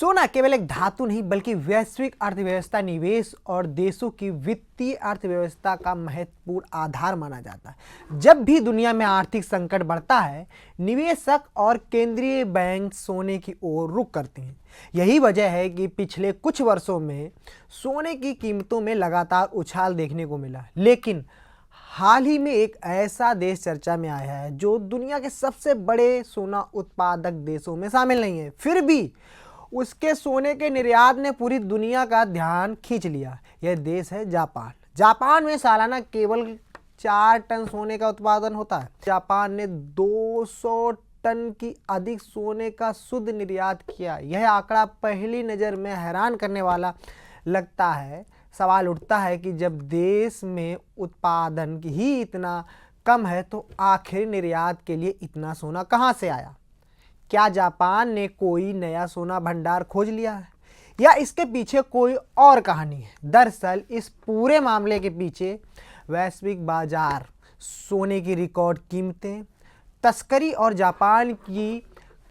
सोना केवल एक धातु नहीं बल्कि वैश्विक अर्थव्यवस्था, निवेश और देशों की वित्तीय अर्थव्यवस्था का महत्वपूर्ण आधार माना जाता है। जब भी दुनिया में आर्थिक संकट बढ़ता है, निवेशक और केंद्रीय बैंक सोने की ओर रुख करते हैं। यही वजह है कि पिछले कुछ वर्षों में सोने की कीमतों में लगातार उछाल देखने को मिला। लेकिन हाल ही में एक ऐसा देश चर्चा में आया है जो दुनिया के सबसे बड़े सोना उत्पादक देशों में शामिल नहीं है, फिर भी उसके सोने के निर्यात ने पूरी दुनिया का ध्यान खींच लिया। यह देश है जापान। जापान में सालाना केवल 4 टन सोने का उत्पादन होता है। जापान ने 200 टन की अधिक सोने का शुद्ध निर्यात किया। यह आंकड़ा पहली नज़र में हैरान करने वाला लगता है। सवाल उठता है कि जब देश में उत्पादन ही इतना कम है तो आखिर निर्यात के लिए इतना सोना कहाँ से आया? क्या जापान ने कोई नया सोना भंडार खोज लिया है या इसके पीछे कोई और कहानी है? दरअसल इस पूरे मामले के पीछे वैश्विक बाजार, सोने की रिकॉर्ड कीमतें, तस्करी और जापान की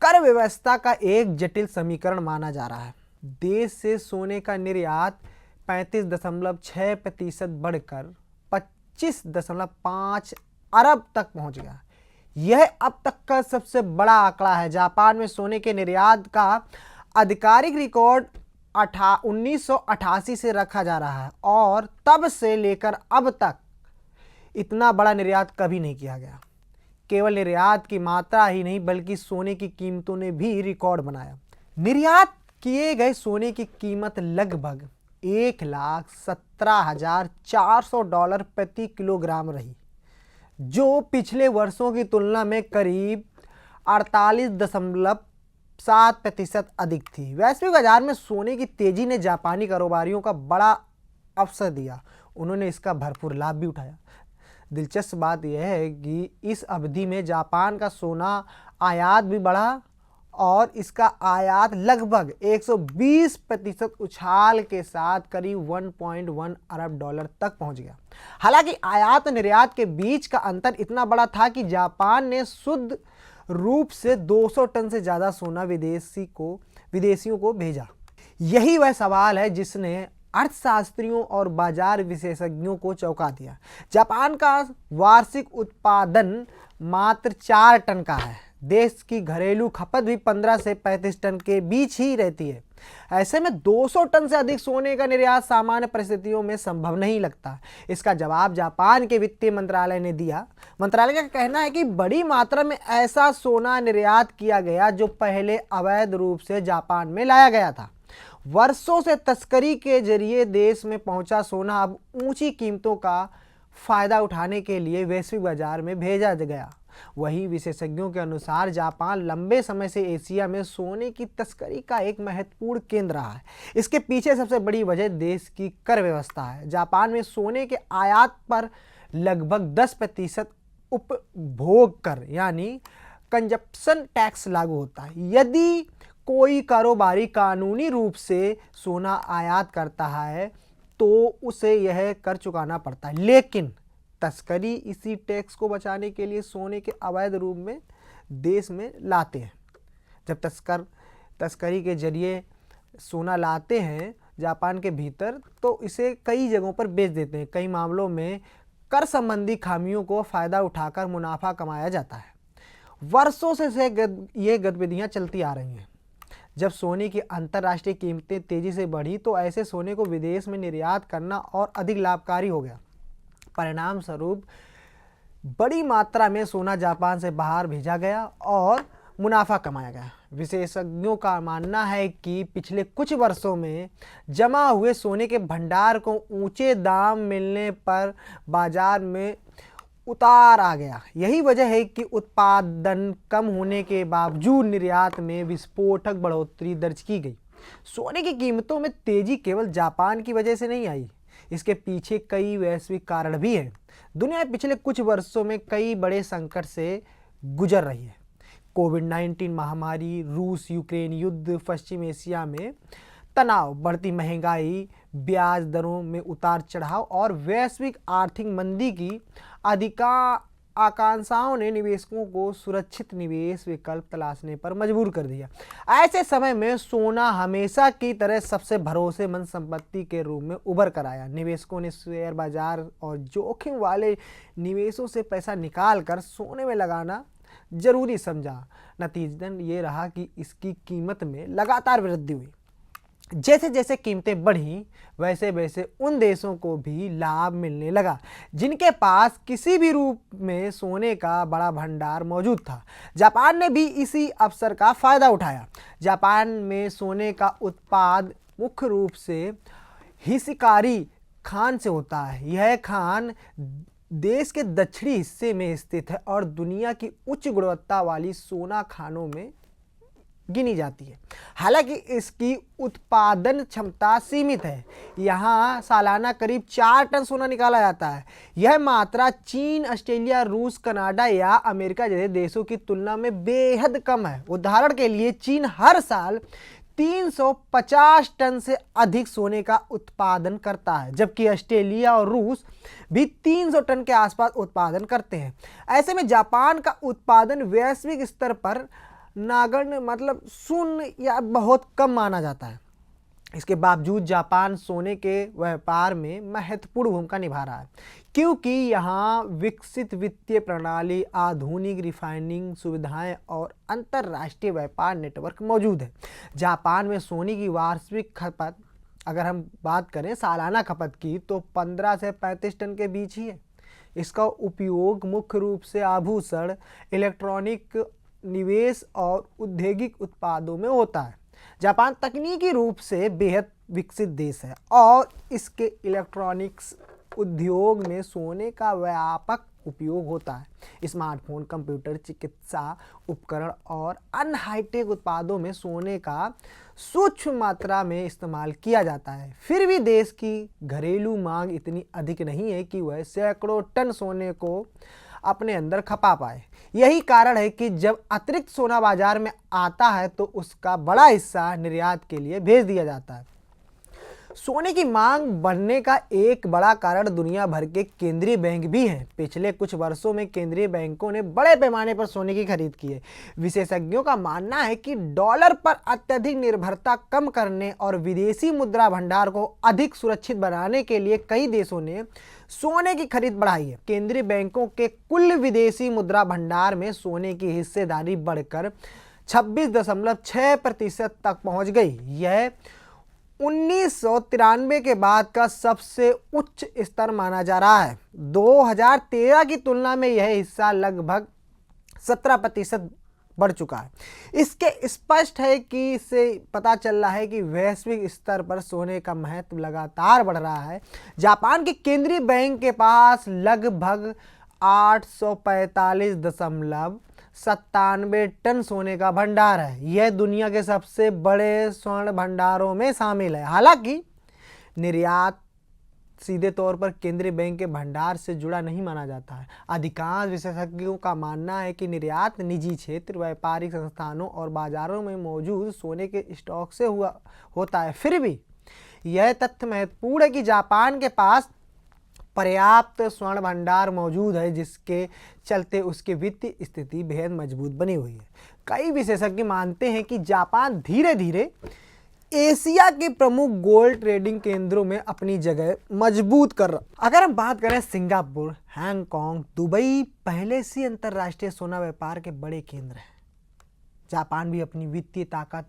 कर व्यवस्था का एक जटिल समीकरण माना जा रहा है। देश से सोने का निर्यात 35.6% बढ़कर 25.5 अरब तक पहुंच गया। यह अब तक का सबसे बड़ा आंकड़ा है। जापान में सोने के निर्यात का आधिकारिक रिकॉर्ड 1988 से रखा जा रहा है और तब से लेकर अब तक इतना बड़ा निर्यात कभी नहीं किया गया। केवल निर्यात की मात्रा ही नहीं बल्कि सोने की कीमतों ने भी रिकॉर्ड बनाया। निर्यात किए गए सोने की कीमत लगभग $1,17,400 प्रति किलोग्राम रही, जो पिछले वर्षों की तुलना में करीब 48.7% अधिक थी। वैश्विक बाजार में सोने की तेजी ने जापानी कारोबारियों का बड़ा अवसर दिया। उन्होंने इसका भरपूर लाभ भी उठाया। दिलचस्प बात यह है कि इस अवधि में जापान का सोना आयात भी बढ़ा और इसका आयात लगभग 120% उछाल के साथ करीब 1.1 अरब डॉलर तक पहुंच गया। हालांकि आयात और निर्यात के बीच का अंतर इतना बड़ा था कि जापान ने शुद्ध रूप से 200 टन से ज़्यादा सोना विदेशियों को भेजा। यही वह सवाल है जिसने अर्थशास्त्रियों और बाजार विशेषज्ञों को चौंका दिया। जापान का वार्षिक उत्पादन मात्र 4 टन का है। देश की घरेलू खपत भी 15 से 35 टन के बीच ही रहती है। ऐसे में 200 टन से अधिक सोने का निर्यात सामान्य परिस्थितियों में संभव नहीं लगता। इसका जवाब जापान के वित्तीय मंत्रालय ने दिया। मंत्रालय का कहना है कि बड़ी मात्रा में ऐसा सोना निर्यात किया गया जो पहले अवैध रूप से जापान में लाया गया था। वर्षों से तस्करी के जरिए देश में पहुंचा सोना अब ऊंची कीमतों का फायदा उठाने के लिए वैश्विक बाजार में भेजा गया। वहीं विशेषज्ञों के अनुसार जापान लंबे समय से एशिया में सोने की तस्करी का एक महत्वपूर्ण केंद्र रहा है। इसके पीछे सबसे बड़ी वजह देश की कर व्यवस्था है। जापान में सोने के आयात पर लगभग 10% उपभोग कर यानी कंजप्शन टैक्स लागू होता है। यदि कोई कारोबारी कानूनी रूप से सोना आयात करता है तो उसे यह कर चुकाना पड़ता है, लेकिन तस्करी इसी टैक्स को बचाने के लिए सोने के अवैध रूप में देश में लाते हैं। जब तस्करी के जरिए सोना लाते हैं जापान के भीतर तो इसे कई जगहों पर बेच देते हैं। कई मामलों में कर संबंधी खामियों को फ़ायदा उठाकर मुनाफा कमाया जाता है। वर्षों से ये गतिविधियाँ चलती आ रही हैं। जब सोने की अंतर्राष्ट्रीय कीमतें तेज़ी से बढ़ी तो ऐसे सोने को विदेश में निर्यात करना और अधिक लाभकारी हो गया। परिणाम स्वरूप बड़ी मात्रा में सोना जापान से बाहर भेजा गया और मुनाफा कमाया गया। विशेषज्ञों का मानना है कि पिछले कुछ वर्षों में जमा हुए सोने के भंडार को ऊंचे दाम मिलने पर बाजार में उतार आ गया। यही वजह है कि उत्पादन कम होने के बावजूद निर्यात में विस्फोटक बढ़ोतरी दर्ज की गई। सोने की कीमतों में तेजी केवल जापान की वजह से नहीं आई, इसके पीछे कई वैश्विक कारण भी हैं। दुनिया पिछले कुछ वर्षों में कई बड़े संकट से गुजर रही है। कोविड-19 महामारी, रूस यूक्रेन युद्ध, पश्चिम एशिया में तनाव, बढ़ती महंगाई, ब्याज दरों में उतार चढ़ाव और वैश्विक आर्थिक मंदी की आकांक्षाओं ने निवेशकों को सुरक्षित निवेश विकल्प तलाशने पर मजबूर कर दिया। ऐसे समय में सोना हमेशा की तरह सबसे भरोसेमंद संपत्ति के रूप में उभर कर आया। निवेशकों ने शेयर बाजार और जोखिम वाले निवेशों से पैसा निकाल कर सोने में लगाना जरूरी समझा। नतीजतन ये रहा कि इसकी कीमत में लगातार वृद्धि हुई। जैसे जैसे कीमतें बढ़ी वैसे वैसे उन देशों को भी लाभ मिलने लगा जिनके पास किसी भी रूप में सोने का बड़ा भंडार मौजूद था। जापान ने भी इसी अवसर का फायदा उठाया। जापान में सोने का उत्पाद मुख्य रूप से हिशिकारी खान से होता है। यह खान देश के दक्षिणी हिस्से में स्थित है और दुनिया की उच्च गुणवत्ता वाली सोना खानों में गिनी जाती है। हालांकि इसकी उत्पादन क्षमता सीमित है। यहाँ सालाना करीब 4 टन सोना निकाला जाता है। यह मात्रा चीन, ऑस्ट्रेलिया, रूस, कनाडा या अमेरिका जैसे देशों की तुलना में बेहद कम है। उदाहरण के लिए चीन हर साल 350 टन से अधिक सोने का उत्पादन करता है, जबकि ऑस्ट्रेलिया और रूस भी 300 टन के आसपास उत्पादन करते हैं। ऐसे में जापान का उत्पादन वैश्विक स्तर पर नगण्य मतलब शून्य या बहुत कम माना जाता है। इसके बावजूद जापान सोने के व्यापार में महत्वपूर्ण भूमिका निभा रहा है, क्योंकि यहाँ विकसित वित्तीय प्रणाली, आधुनिक रिफाइनिंग सुविधाएं और अंतर्राष्ट्रीय व्यापार नेटवर्क मौजूद है। जापान में सोने की वार्षिक खपत, अगर हम बात करें सालाना खपत की, तो 15 से 35 टन के बीच ही है। इसका उपयोग मुख्य रूप से आभूषण, इलेक्ट्रॉनिक, निवेश और औद्योगिक उत्पादों में होता है। जापान तकनीकी रूप से बेहद विकसित देश है और इसके इलेक्ट्रॉनिक्स उद्योग में सोने का व्यापक उपयोग होता है। स्मार्टफोन, कंप्यूटर, चिकित्सा उपकरण और अन्य हाईटेक उत्पादों में सोने का सूक्ष्म मात्रा में इस्तेमाल किया जाता है। फिर भी देश की घरेलू मांग इतनी अधिक नहीं है कि वह सैकड़ों टन सोने को अपने अंदर खपा पाए। यही कारण है कि जब अतिरिक्त सोना बाजार में आता है तो उसका बड़ा हिस्सा निर्यात के लिए भेज दिया जाता है। सोने की मांग बढ़ने का एक बड़ा कारण दुनिया भर के केंद्रीय बैंक भी हैं। पिछले कुछ वर्षों में केंद्रीय बैंकों ने बड़े पैमाने पर सोने की खरीद की है। विशेषज्ञों का मानना है कि डॉलर पर अत्यधिक निर्भरता कम करने और विदेशी मुद्रा भंडार को अधिक सुरक्षित बनाने के लिए कई देशों ने सोने की खरीद बढ़ाई है। केंद्रीय बैंकों के कुल विदेशी मुद्रा भंडार में सोने की हिस्सेदारी बढ़कर 26.6% तक पहुंच गई। यह 1993 के बाद का सबसे उच्च स्तर माना जा रहा है। 2013 की तुलना में यह हिस्सा लगभग 17% बढ़ चुका है। इसके स्पष्ट है कि इससे पता चल रहा है कि वैश्विक स्तर पर सोने का महत्व लगातार बढ़ रहा है। जापान के केंद्रीय बैंक के पास लगभग 845.97 टन सोने का भंडार है। यह दुनिया के सबसे बड़े स्वर्ण भंडारों में शामिल है। हालांकि निर्यात सीधे तौर पर केंद्रीय बैंक के भंडार से जुड़ा नहीं माना जाता है। अधिकांश विशेषज्ञों का मानना है कि निर्यात निजी क्षेत्र, व्यापारिक संस्थानों और बाजारों में मौजूद सोने के स्टॉक से होता है। फिर भी यह तथ्य महत्वपूर्ण है कि जापान के पास पर्याप्त स्वर्ण भंडार मौजूद है, जिसके चलते उसकी वित्तीय स्थिति बेहद मजबूत बनी हुई है। कई विशेषज्ञ मानते हैं कि जापान धीरे धीरे एशिया के प्रमुख गोल्ड ट्रेडिंग केंद्रों में अपनी जगह मजबूत कर रहा। अगर हम बात करें सिंगापुर, हांगकांग, दुबई पहले से अंतर्राष्ट्रीय सोना व्यापार के बड़े केंद्र हैं। जापान भी अपनी वित्तीय ताकत,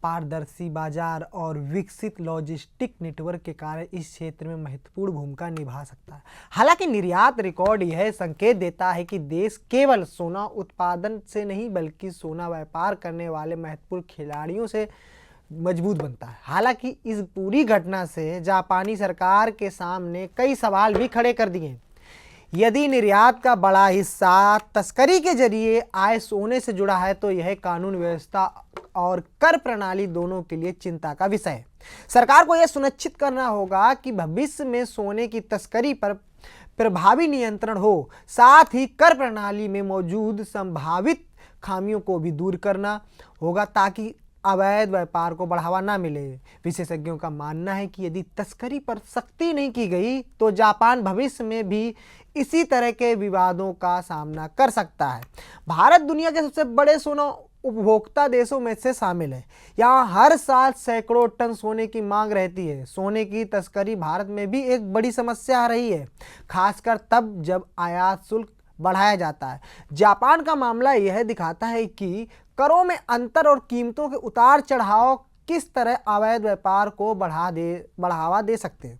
पारदर्शी बाजार और विकसित लॉजिस्टिक नेटवर्क के कारण इस क्षेत्र में महत्वपूर्ण भूमिका निभा सकता है। हालांकि निर्यात रिकॉर्ड यह संकेत देता है कि देश केवल सोना उत्पादन से नहीं बल्कि सोना व्यापार करने वाले महत्वपूर्ण खिलाड़ियों से मजबूत बनता है। हालांकि इस पूरी घटना से जापानी सरकार के सामने कई सवाल भी खड़े कर दिए हैं। यदि निर्यात का बड़ा हिस्सा तस्करी के जरिए आए सोने से जुड़ा है तो यह कानून व्यवस्था और कर प्रणाली दोनों के लिए चिंता का विषय है। सरकार को यह सुनिश्चित करना होगा कि भविष्य में सोने की तस्करी पर प्रभावी नियंत्रण हो। साथ ही कर प्रणाली में मौजूद संभावित खामियों को भी दूर करना होगा ताकि अवैध व्यापार को बढ़ावा न मिले। विशेषज्ञों का मानना है कि यदि तस्करी पर सख्ती नहीं की गई तो जापान भविष्य में भी इसी तरह के विवादों का सामना कर सकता है। भारत दुनिया के सबसे बड़े सोना उपभोक्ता देशों में से शामिल है। यहाँ हर साल सैकड़ों टन सोने की मांग रहती है। सोने की तस्करी भारत में भी एक बड़ी समस्या रही है, खासकर तब जब आयात शुल्क बढ़ाया जाता है। जापान का मामला यह दिखाता है कि करों में अंतर और कीमतों के उतार चढ़ाव किस तरह अवैध व्यापार को बढ़ावा दे सकते हैं।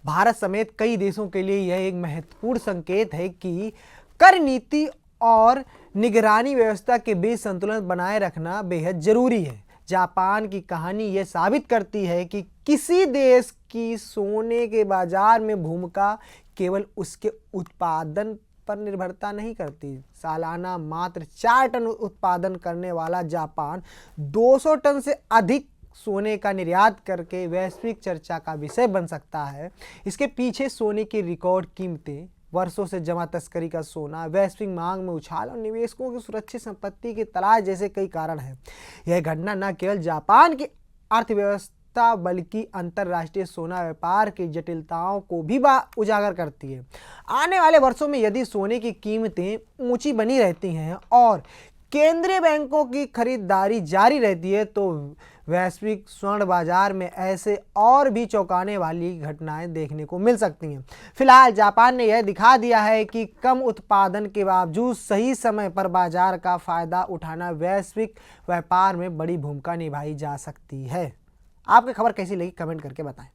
भारत समेत कई देशों के लिए यह एक महत्वपूर्ण संकेत है कि कर नीति और निगरानी व्यवस्था के बीच संतुलन बनाए रखना बेहद जरूरी है। जापान की कहानी यह साबित करती है कि किसी देश की सोने के बाजार में भूमिका केवल उसके उत्पादन पर निर्भरता नहीं करती। सालाना मात्र 4 टन उत्पादन करने वाला जापान 200 टन से अधिक सोने का निर्यात करके वैश्विक चर्चा का विषय बन सकता है। इसके पीछे सोने की रिकॉर्ड कीमतें, वर्षों से जमा तस्करी का सोना, वैश्विक मांग में उछाल और निवेशकों की सुरक्षित संपत्ति की तलाश जैसे कई कारण हैं। यह घटना न केवल जापान की अर्थव्यवस्था बल्कि अंतर्राष्ट्रीय सोना व्यापार की जटिलताओं को भी उजागर करती है। आने वाले वर्षों में यदि सोने की कीमतें ऊंची बनी रहती हैं और केंद्रीय बैंकों की खरीदारी जारी रहती है तो वैश्विक स्वर्ण बाजार में ऐसे और भी चौंकाने वाली घटनाएं देखने को मिल सकती हैं। फिलहाल जापान ने यह दिखा दिया है कि कम उत्पादन के बावजूद सही समय पर बाजार का फायदा उठाना वैश्विक व्यापार में बड़ी भूमिका निभाई जा सकती है। आपकी खबर कैसी लगी कमेंट करके बताएं।